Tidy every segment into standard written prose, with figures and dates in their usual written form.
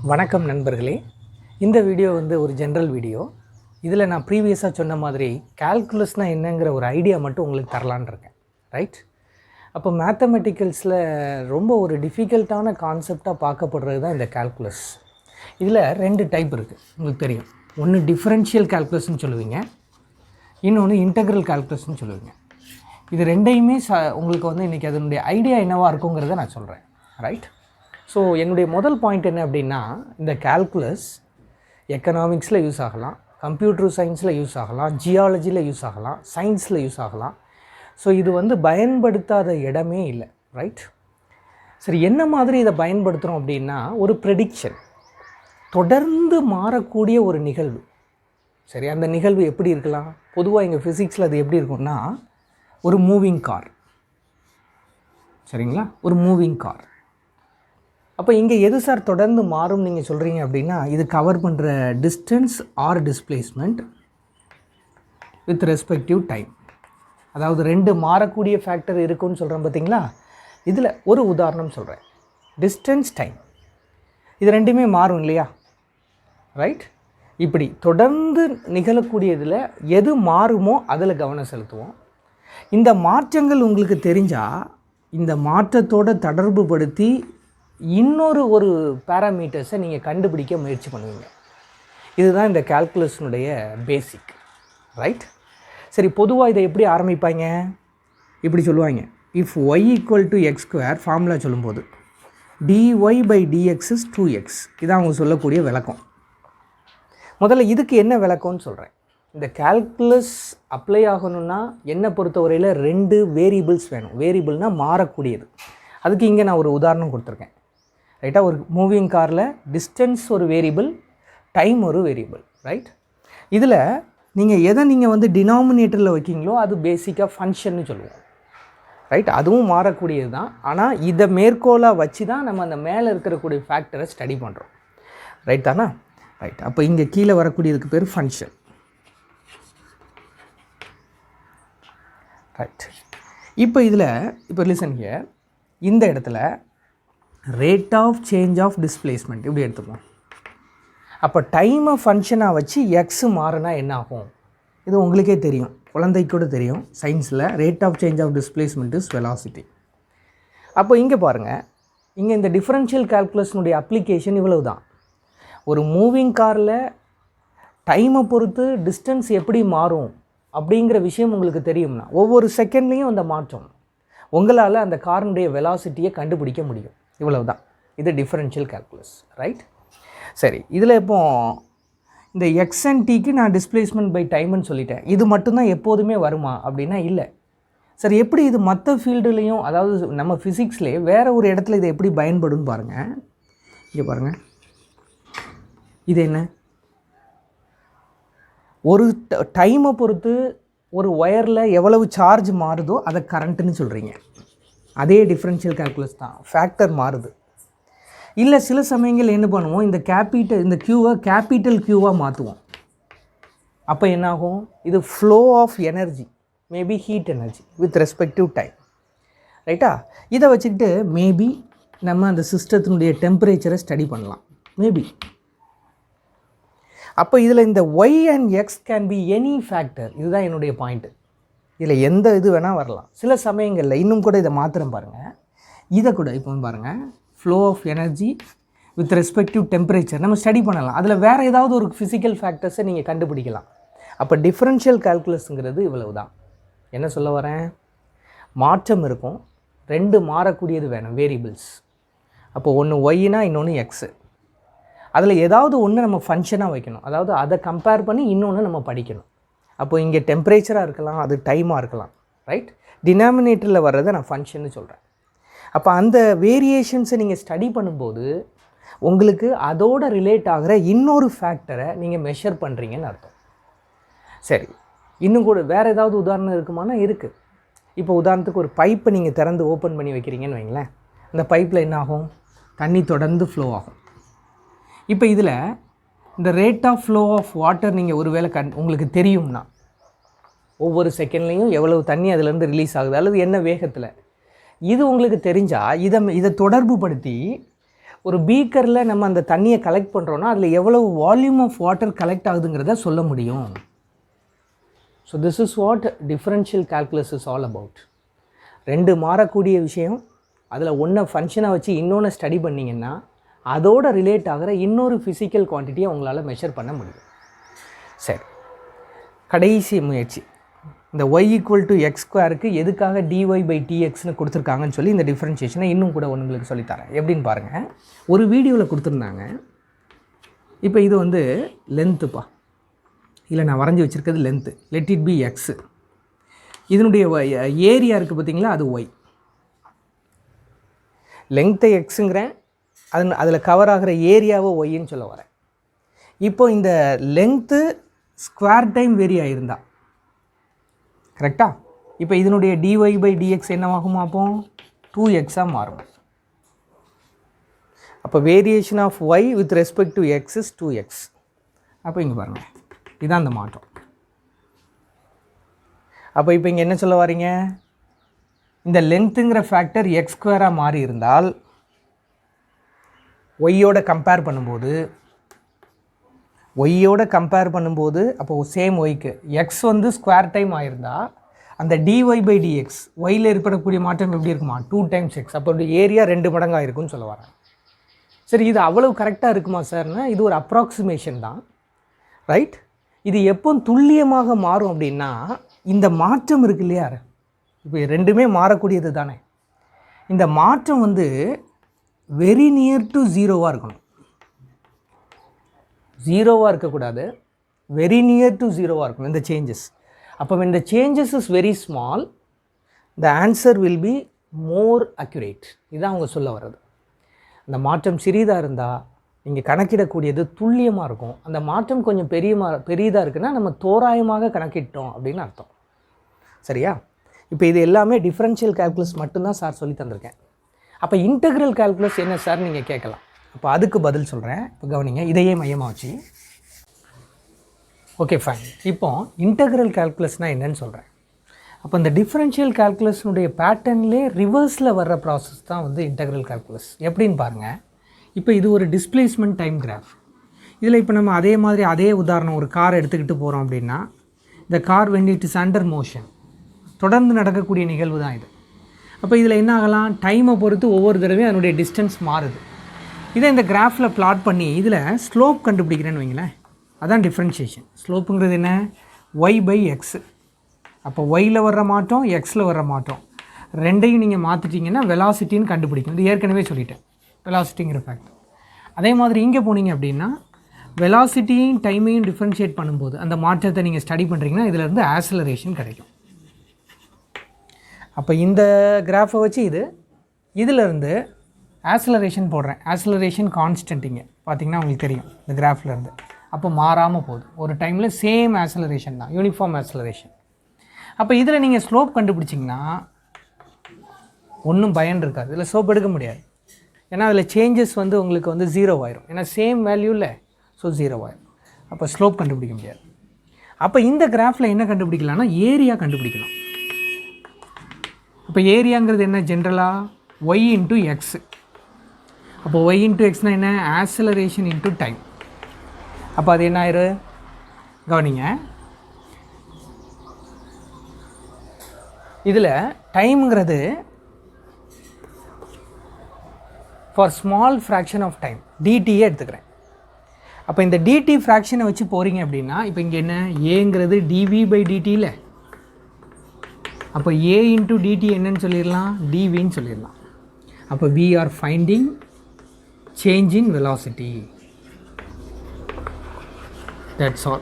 வணக்கம் நண்பர்களே. இந்த வீடியோ ஒரு ஜென்ரல் வீடியோ. இதில் நான் ப்ரீவியஸாக சொன்ன மாதிரி கால்குலஸ்னால் என்னங்கிற ஒரு ஐடியா மட்டும் உங்களுக்கு தரலான்னு இருக்கேன். ரைட்? அப்போ மேத்தமெட்டிக்கல்ஸில் ரொம்ப ஒரு டிஃபிகல்ட்டான கான்செப்டாக பார்க்கப்படுறது தான் இந்த கால்குலஸ். இதில் 2 டைப் இருக்குது, உங்களுக்கு தெரியும். ஒன்று டிஃப்ரென்ஷியல் கால்குலஸ்ன்னு சொல்லுவீங்க, இன்னொன்று இன்டெக்ரல் கால்குலஸ்ன்னு சொல்லுவீங்க. இது ரெண்டையுமே உங்களுக்கு இன்றைக்கி அதனுடைய ஐடியா என்னவாக இருக்குங்கிறத நான் சொல்கிறேன். ரைட்? ஸோ என்னுடைய முதல் பாயிண்ட் என்ன அப்படின்னா, இந்த கால்குலஸ் எக்கனாமிக்ஸில் யூஸ் ஆகலாம், கம்ப்யூட்டர் சயின்ஸில் யூஸ் ஆகலாம், ஜியாலஜியில் யூஸ் ஆகலாம், சயின்ஸில் யூஸ் ஆகலாம். ஸோ இது பயன்படுத்தாத இடமே இல்லை. ரைட்? சரி, என்ன மாதிரி இதை பயன்படுத்துகிறோம் அப்படின்னா, ஒரு ப்ரெடிக்ஷன், தொடர்ந்து மாறக்கூடிய ஒரு நிகழ்வு. சரி, அந்த நிகழ்வு எப்படி இருக்கலாம்? பொதுவாக எங்கள் ஃபிசிக்ஸில் அது எப்படி இருக்கும்னா, ஒரு மூவிங் கார். சரிங்களா? ஒரு மூவிங் கார். அப்போ இங்கே எது சார் தொடர்ந்து மாறும் நீங்கள் சொல்கிறீங்க அப்படின்னா, இது கவர் பண்ணுற distance or displacement with respective time. அதாவது 2 மாறக்கூடிய ஃபேக்டர் இருக்குன்னு சொல்கிறேன் பார்த்தீங்களா. இதில் ஒரு உதாரணம் சொல்கிறேன், டிஸ்டன்ஸ் டைம். இது ரெண்டுமே மாறும் இல்லையா? ரைட்? இப்படி தொடர்ந்து நிகழக்கூடியதில் எது மாறுமோ அதில் கவனம் செலுத்துவோம். இந்த மாற்றங்கள் உங்களுக்கு தெரிஞ்சால் இந்த மாற்றத்தோடு தொடர்பு படுத்தி இன்னொரு பேராமீட்டர்ஸை நீங்கள் கண்டுபிடிக்க முயற்சி பண்ணுவீங்க. இதுதான் இந்த கால்குலஸினுடைய பேசிக். ரைட்? சரி, பொதுவாக இதை எப்படி ஆரம்பிப்பாங்க? இப்படி சொல்லுவாங்க, இஃப் y = x² ஃபார்முலா சொல்லும்போது dy/dx is 2x. இதான் அவங்க சொல்லக்கூடிய விளக்கம். முதல்ல இதுக்கு என்ன விளக்கம்னு சொல்கிறேன். இந்த கால்குலஸ் அப்ளை ஆகணும்னா என்னை பொறுத்தவரையில் 2 வேரியபிள்ஸ் வேணும். வேரியபிள்னால் மாறக்கூடியது. அதுக்கு இங்கே நான் ஒரு உதாரணம் கொடுத்துருக்கேன். ரைட்டாக? ஒரு மூவிங் காரில் டிஸ்டன்ஸ் ஒரு வேரியபிள், டைம் ஒரு வேரியபிள். ரைட்? இதில் நீங்கள் டினாமினேட்டரில் வைக்கிங்களோ அது பேசிக்காக ஃபங்க்ஷன்னு சொல்லுவோம். ரைட்? அதுவும் மாறக்கூடியது தான். ஆனால் இதை மேற்கோளாக வச்சு தான் நம்ம அந்த மேலே இருக்கக்கூடிய ஃபேக்டரை ஸ்டடி பண்ணுறோம். ரைட் தானே? ரைட். அப்போ இங்கே கீழே வரக்கூடியதுக்கு பேர் ஃபங்க்ஷன். ரைட். இப்போ லிசன் ஹியர். இந்த இடத்துல rate of change of displacement இப்படி எடுத்துப்போம். அப்போ டைமை ஃபங்க்ஷனாக வச்சு எக்ஸ் மாறினா என்ன ஆகும்? இது உங்களுக்கே தெரியும், குழந்தைக்கு கூட தெரியும். சயின்ஸில் rate of change of displacement is velocity. அப்போ இங்கே பாருங்கள், இங்கே இந்த டிஃபரன்ஷியல் கால்குலஸ்னுடைய அப்ளிகேஷன் இவ்வளவு தான். ஒரு மூவிங் காரில் டைமை பொறுத்து டிஸ்டன்ஸ் எப்படி மாறும் அப்படிங்கிற விஷயம் உங்களுக்கு தெரியும்னா, ஒவ்வொரு செகண்ட்லேயும் அந்த மாற்றம் உங்களால் அந்த காரினுடைய வெலாசிட்டியை கண்டுபிடிக்க முடியும். இவ்வளவு தான். இது டிஃபரன்ஷியல் கால்குலஸ். ரைட்? சரி, இதில் இப்போ இந்த எக்ஸ் அண்ட் டிக்கு நான் டிஸ்பிளேஸ்மெண்ட் பை டைம்னு சொல்லிட்டேன். இது மட்டும்தான் எப்போதுமே வருமா அப்படின்னா இல்லை. சரி, எப்படி இது மற்ற ஃபீல்டுலேயும், அதாவது நம்ம ஃபிசிக்ஸ்லேயே வேறு ஒரு இடத்துல இது எப்படி பயன்படும் பாருங்கள். இங்கே பாருங்கள், இது என்ன? ஒரு டைமை பொறுத்து ஒரு ஒயரில் எவ்வளவு சார்ஜ் மாறுதோ அதை கரண்ட்டுன்னு சொல்கிறீங்க. அதே டிஃப்ரென்ஷியல் கால்குலஸ் தான். ஃபேக்டர் மாறுது. இல்லை, சில சமயங்கள் என்ன பண்ணுவோம், இந்த க்யூவை கேபிட்டல் க்யூவாக மாற்றுவோம். அப்போ என்னாகும்? இது flow of energy, maybe heat energy with respective time. ரைட்டா? இதை வச்சுக்கிட்டு மேபி நம்ம அந்த சிஸ்டத்தினுடைய டெம்பரேச்சரை ஸ்டடி பண்ணலாம். மேபி. அப்போ இதில் இந்த y and x can be any factor. இதுதான் என்னுடைய பாயிண்ட்டு. இதில் எந்த இது வேணால் வரலாம். சில சமயங்களில் இன்னும் கூட இதை மாத்திரம் பாருங்கள். இதை கூட இப்போ பாருங்கள், flow of energy with respective temperature நம்ம ஸ்டடி பண்ணலாம். அதில் வேறு ஏதாவது ஒரு ஃபிசிக்கல் ஃபேக்டர்ஸை நீங்கள் கண்டுபிடிக்கலாம். அப்போ டிஃப்ரென்ஷியல் கால்குலஸுங்கிறது இவ்வளவு தான். என்ன சொல்ல வரேன்? மாற்றம் இருக்கும், 2 மாறக்கூடியது வேணும், வேரியபிள்ஸ். அப்போ ஒன்று ஒய்னா இன்னொன்று எக்ஸு. அதில் ஏதாவது ஒன்று நம்ம ஃபங்க்ஷனாக வைக்கணும். அதாவது அதை கம்பேர் பண்ணி இன்னொன்று நம்ம படிக்கணும். அப்போ இங்கே டெம்பரேச்சராக இருக்கலாம், அது டைமாக இருக்கலாம். ரைட்? டினாமினேட்டரில் வர்றதை நான் ஃபங்க்ஷன்னு சொல்கிறேன். அப்போ அந்த வேரியேஷன்ஸை நீங்கள் ஸ்டடி பண்ணும்போது உங்களுக்கு அதோட ரிலேட் ஆகிற இன்னொரு ஃபேக்டரை நீங்கள் மெஷர் பண்ணுறீங்கன்னு அர்த்தம். சரி, இன்னும் கூட வேறு ஏதாவது உதாரணம் இருக்குமானா இருக்குது. இப்போ உதாரணத்துக்கு ஒரு பைப்பை நீங்கள் திறந்து ஓப்பன் பண்ணி வைக்கிறீங்கன்னு வைங்களேன். அந்த பைப்பில் என்ன ஆகும்? தண்ணி தொடர்ந்து ஃப்ளோ ஆகும். இப்போ இதில் இந்த rate of flow of water நீங்கள் ஒருவேளை உங்களுக்கு தெரியும்னா, ஒவ்வொரு செகண்ட்லேயும் எவ்வளவு தண்ணி அதிலேருந்து ரிலீஸ் ஆகுது அல்லது என்ன வேகத்தில், இது உங்களுக்கு தெரிஞ்சால் இதை தொடர்பு படுத்தி ஒரு பீக்கரில் நம்ம அந்த தண்ணியை கலெக்ட் பண்ணுறோன்னா அதில் எவ்வளவு வால்யூம் ஆஃப் வாட்டர் கலெக்ட் ஆகுதுங்கிறத சொல்ல முடியும். So this is what differential calculus is all about. ரெண்டு மாறக்கூடிய விஷயம், அதில் ஒன்றை ஃபங்க்ஷனாக வச்சு இன்னொன்று ஸ்டடி பண்ணிங்கன்னா அதோட ரிலேட் ஆகிற இன்னொரு ஃபிசிக்கல் குவான்டிட்டியை உங்களால் மெஷர் பண்ண முடியும். சரி, கடைசி முயற்சி. இந்த y = x² எதுக்காக dy/dxன்னு கொடுத்துருக்காங்கன்னு சொல்லி இந்த டிஃப்ரென்ஷியேஷனை இன்னும் கூட உங்களுக்கு சொல்லித்தரேன். எப்படின்னு பாருங்கள். ஒரு வீடியோவில் கொடுத்துருந்தாங்க. இப்போ இது வந்து லென்த்துப்பா, இல்லை நான் வரைஞ்சி வச்சுருக்கிறது length. Let it be x. இதனுடைய ஏரியா இருக்குது பார்த்தீங்களா, அது ஒய். லென்த்தை எக்ஸுங்கிறேன், அதில் கவர் ஆகிற ஏரியாவை ஒய்ன்னு சொல்ல வரேன். இப்போ இந்த லென்த்து ஸ்கொயர் டைம் வேரி ஆகிருந்தா கரெக்டாக. இப்போ இதனுடைய dy/dx என்னவாகும்? அப்போ 2x மாறும். அப்போ variation of y with respect to x is 2x. அப்போ இங்கே பாருங்கள், இதுதான் அந்த மாற்றம். அப்போ இப்போ இங்கே என்ன சொல்ல வரீங்க? இந்த லென்த்துங்கிற ஃபேக்டர் x² மாறி இருந்தால் ஒய்யோட கம்பேர் பண்ணும்போது அப்போது சேம் ஒய்க்கு எக்ஸ் வந்து ஸ்கொயர் டைம் ஆயிருந்தால் அந்த dy/dx ஒயில் ஏற்படக்கூடிய மாற்றம் எப்படி இருக்குமா? 2 x. அப்போ ஏரியா 2 மடங்காக இருக்குன்னு சொல்ல வரேன். சரி, இது அவ்வளவு கரெக்டாக இருக்குமா சார்னா? இது ஒரு அப்ராக்சிமேஷன் தான், ரைட்? இது எப்போ துல்லியமாக மாறும் அப்படின்னா இந்த மாற்றம் இருக்கு இல்லையா, இப்போ ரெண்டுமே மாறக்கூடியது தானே. இந்த மாற்றம் வந்து வெரி நியர் டு 0வாக இருக்கணும். 0வாக இருக்கக்கூடாது, வெரி நியர் டு 0வாக இருக்கணும் இந்த சேஞ்சஸ். அப்போ when the changes is very small, the answer will be more accurate. இதுதான் அவங்க சொல்ல வர்றது. அந்த மாற்றம் சிறிதாக இருந்தால் நீங்கள் கணக்கிடக்கூடியது துல்லியமாக இருக்கும். அந்த மாற்றம் கொஞ்சம் பெரியதாக இருக்குன்னா நம்ம தோராயமாக கணக்கிட்டோம் அப்படின்னு அர்த்தம். சரியா? இப்போ இது எல்லாமே டிஃபரன்ஷியல் கால்குலஸ் மட்டும்தான் சார் சொல்லி தந்திருக்கேன். அப்போ இன்டெக்ரல் கால்குலஸ் என்ன சார் நீங்கள் கேட்கலாம். அப்போ அதுக்கு பதில் சொல்கிறேன். இப்போ கவனிங்க, இதையே மையமாக வச்சு. Okay fine. இப்போ இன்டெக்ரல் கால்குலஸ்னால் என்னன்னு சொல்கிறேன். அப்போ இந்த டிஃபரன்ஷியல் கால்குலஸ்னுடைய பேட்டர்ன்லேயே ரிவர்ஸில் வர்ற ப்ராசஸ் தான் வந்து இன்டெக்ரல் கால்குலஸ். எப்படின்னு பாருங்கள். இப்போ இது ஒரு டிஸ்பிளேஸ்மெண்ட் டைம் கிராஃப். இதில் இப்போ நம்ம அதே உதாரணம், ஒரு கார் எடுத்துக்கிட்டு போகிறோம் அப்படின்னா இந்த car when it is under motion, தொடர்ந்து நடக்கக்கூடிய நிகழ்வு தான் இது. அப்போ இதில் என்ன ஆகலாம்? டைமை பொறுத்து ஒவ்வொரு தடவையும் அதனுடைய டிஸ்டன்ஸ் மாறுது. இதை இந்த கிராஃபில் பிளாட் பண்ணி இதில் ஸ்லோப் கண்டுபிடிக்கிறேன்னு வைங்களேன். அதான் டிஃப்ரென்ஷியேஷன். ஸ்லோப்புங்கிறது என்ன? y/x. அப்போ ஒயில் வர்ற மாற்றம், எக்ஸில் வர்ற மாற்றம் ரெண்டையும் நீங்கள் மாற்றிட்டிங்கன்னா வெலாசிட்டின்னு கண்டுபிடிக்கணும். இது ஏற்கனவே சொல்லிட்டேன், வெலாசிட்டிங்கிற ஃபேக்ட். அதே மாதிரி இங்கே போனீங்க அப்படின்னா வெலாசிட்டியும் டைமையும் டிஃப்ரென்ஷியேட் பண்ணும்போது அந்த மாற்றத்தை நீங்கள் ஸ்டடி பண்ணுறீங்கன்னா இதிலேருந்து ஆக்சலரேஷன் கிடைக்கும். அப்போ இந்த கிராஃபை வச்சு இதிலேருந்து ஆக்சலரேஷன் போடுறேன். ஆக்சலரேஷன் கான்ஸ்டன்ட்டிங்க பார்த்திங்கன்னா உங்களுக்கு தெரியும் இந்த கிராஃப்லேருந்து. அப்போ மாறாமல் போகுது. ஒரு டைமில் சேம் ஆக்சலரேஷன் தான், யூனிஃபார்ம் ஆக்சலரேஷன். அப்போ இதில் நீங்கள் ஸ்லோப் கண்டுபிடிச்சிங்கன்னா ஒன்றும் பயன் இருக்காது. இதில் ஸ்லோப் எடுக்க முடியாது. ஏன்னா அதில் சேஞ்சஸ் வந்து உங்களுக்கு வந்து 0 ஆயிரும். ஏன்னா சேம் வேல்யூவில், ஸோ 0 ஆயிரும். அப்போ ஸ்லோப் கண்டுபிடிக்க முடியாது. அப்போ இந்த கிராஃபில் என்ன கண்டுபிடிக்கலாம்னா ஏரியா கண்டுபிடிக்கலாம். இப்போ ஏரியாங்கிறது என்ன? ஜென்ரலாக y இன்ட்டு எக்ஸ். அப்போ y இன்ட்டு எக்ஸ்னால் என்ன? Acceleration into time. அப்போ அது என்ன ஆயிரு? கவனிங்க, இதில் டைமுங்கிறது for small fraction of time டிடியே எடுத்துக்கிறேன். அப்போ இந்த டிடி ஃப்ராக்ஷனை வச்சு போகிறீங்க அப்படின்னா இப்போ இங்கே என்ன? ஏங்கிறது dv/dtயில். அப்போ a இன்ட்டு டிடி என்னன்னு சொல்லிடலாம்? dvன்னு சொல்லிடலாம். அப்போ we are finding change in velocity. That's all.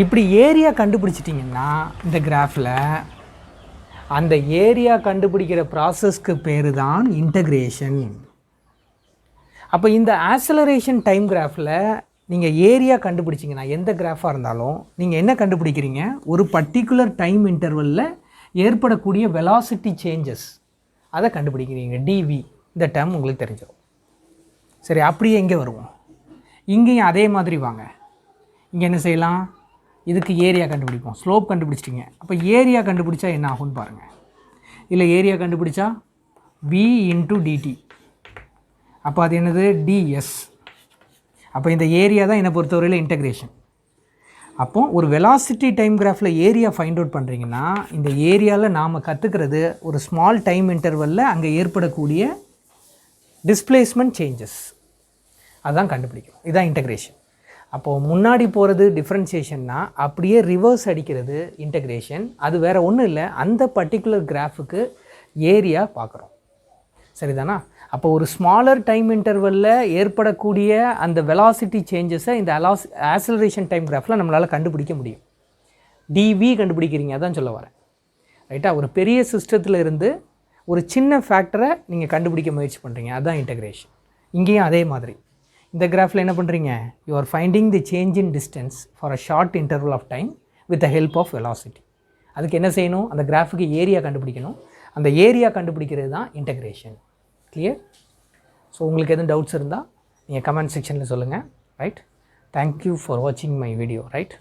இப்படி ஏரியா கண்டுபிடிச்சிட்டிங்கன்னா இந்த கிராஃபில் அந்த ஏரியா கண்டுபிடிக்கிற ப்ராசஸ்க்கு பேர் தான் இன்டகிரேஷன். அப்போ இந்த ஆக்சலரேஷன் டைம் கிராஃபில் நீங்கள் ஏரியா கண்டுபிடிச்சிங்கன்னா எந்த கிராஃபாக இருந்தாலும் நீங்கள் என்ன கண்டுபிடிக்கிறீங்க? ஒரு பர்டிகுலர் டைம் இன்டர்வலில் ஏற்படக்கூடிய வெலாசிட்டி சேஞ்சஸ் அதை கண்டுபிடிக்கிறீங்க. டிவி இந்த டேர்ம் உங்களுக்கு தெரிஞ்சிடும். சரி, அப்படியே எங்கே வருவோம்? இங்கேயும் அதே மாதிரி வாங்க. இங்கே என்ன செய்யலாம்? இதுக்கு ஏரியா கண்டுபிடிப்போம். ஸ்லோப் கண்டுபிடிச்சிட்டிங்க. அப்போ ஏரியா கண்டுபிடிச்சா என்ன ஆகும்னு பாருங்கள். இல்லை ஏரியா கண்டுபிடிச்சா v இன்ட்டு டிடி. அப்போ அது என்னது டிஎஸ். அப்போ இந்த ஏரியா தான் என்னை பொறுத்தவரையில் இன்டகிரேஷன். அப்போ ஒரு வெலாசிட்டி டைம் கிராஃபில் ஏரியா ஃபைண்ட் அவுட் பண்ணுறீங்கன்னா இந்த ஏரியாவில் நாம் கற்றுக்கிறது ஒரு ஸ்மால் டைம் இன்டர்வலில் அங்கே ஏற்படக்கூடிய டிஸ்பிளேஸ்மெண்ட் சேஞ்சஸ் அதுதான் கண்டுபிடிக்கும். இதுதான் இன்டகிரேஷன். அப்போது முன்னாடி போகிறது டிஃப்ரென்சியேஷன்னா அப்படியே ரிவர்ஸ் அடிக்கிறது இன்டகிரேஷன். அது வேறு ஒன்றும் இல்லை, அந்த பர்டிகுலர் கிராஃபுக்கு ஏரியா பார்க்குறோம். சரிதானா? அப்போ ஒரு ஸ்மாலர் டைம் இன்டர்வலில் ஏற்படக்கூடிய அந்த வெலாசிட்டி சேஞ்சஸை இந்த ஆக்ஸலரேஷன் டைம் கிராஃபில் நம்மளால் கண்டுபிடிக்க முடியும். டிவி கண்டுபிடிக்கிறீங்க, அதான் சொல்ல வரேன். ரைட்டா? ஒரு பெரிய சிஸ்டத்தில் இருந்து ஒரு சின்ன ஃபேக்டரை நீங்கள் கண்டுபிடிக்க முயற்சி பண்ணுறீங்க, அதுதான் இன்டகிரேஷன். இங்கேயும் அதே மாதிரி இந்த கிராஃபில் என்ன பண்ணுறீங்க? You are finding the change in distance for a short interval of time with the help of velocity. அதுக்கு என்ன செய்யணும்? அந்த கிராஃபுக்கு ஏரியா கண்டுபிடிக்கணும். அந்த ஏரியா கண்டுபிடிக்கிறது தான் இன்டகிரேஷன். கிளியர்? ஸோ உங்களுக்கு எதுவும் டவுட்ஸ் இருந்தால் நீங்கள் கமெண்ட் செக்ஷனில் சொல்லுங்கள். ரைட்? தேங்க்யூ ஃபார் வாட்சிங் மை வீடியோ. ரைட்?